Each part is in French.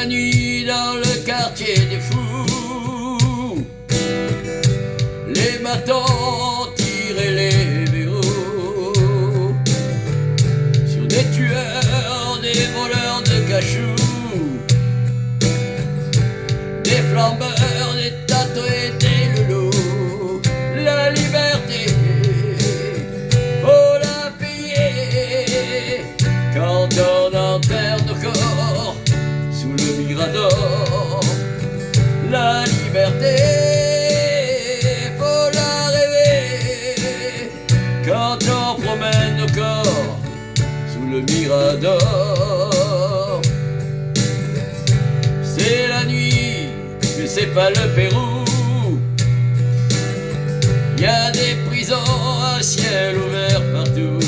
la nuit dans le quartier des fous. Les matons tiraient les verrous sur des tueurs, des voleurs de cachous, des flambeurs, des tatoués, des loulous. La liberté, faut la payer quand on enterre nos corps sous le mirador. La liberté, faut la rêver quand on promène nos corps sous le mirador. C'est la nuit, mais c'est pas le Pérou. Y a des prisons à ciel ouvert partout.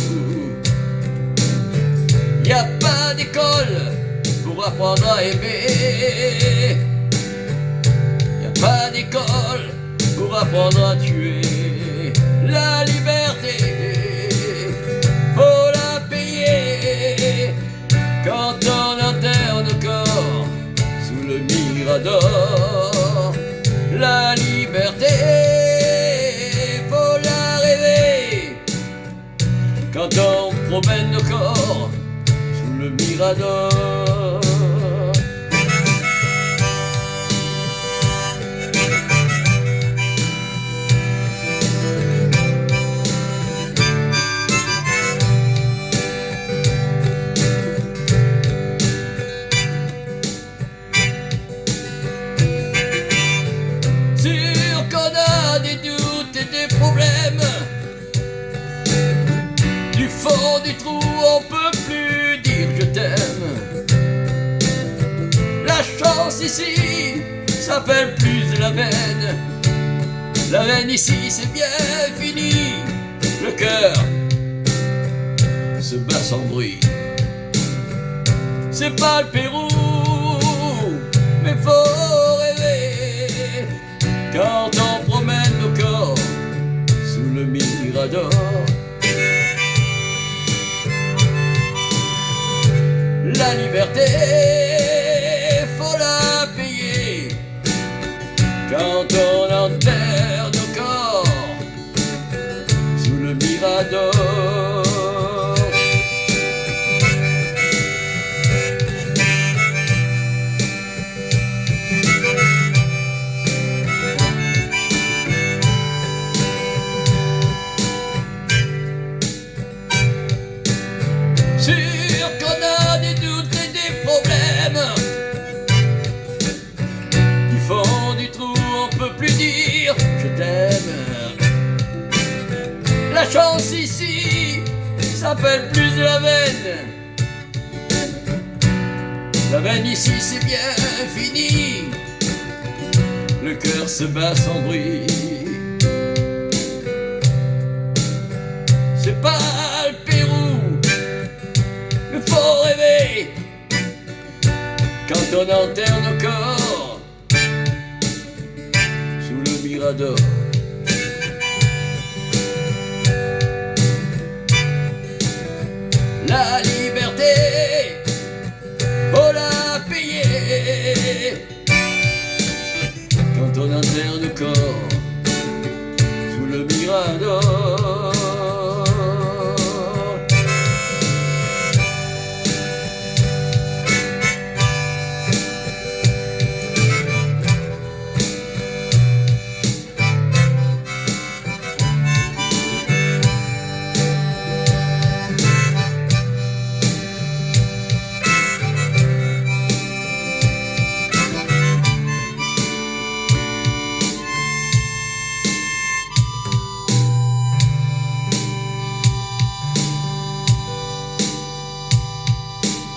Y a pas d'école pour apprendre à aimer. Y a pas d'école pour apprendre à tuer. La liberté, faut la payer quand on enterre nos corps sous le mirador. La liberté, faut la rêver quand on promène nos corps sous le mirador. Sûr qu'on a des doutes et des problèmes, du fond du trou on peut plus dire je t'aime. La chance ici s'appelle plus la veine. La veine ici c'est bien fini. Le cœur se bat sans bruit. C'est pas le Pérou, mais faut rêver quand on promène nos corps sous le mirador. La liberté, faut la payer quand on enterre nos corps sous le mirador. Sûr qu'on a des doutes et des problèmes, du fond du trou on peut plus dire je t'aime. La chance ici s'appelle plus la veine. La veine ici c'est bien fini. Le cœur se bat sans bruit. C'est pas le Pérou, mais faut rêver quand on enterre nos corps sous le mirador.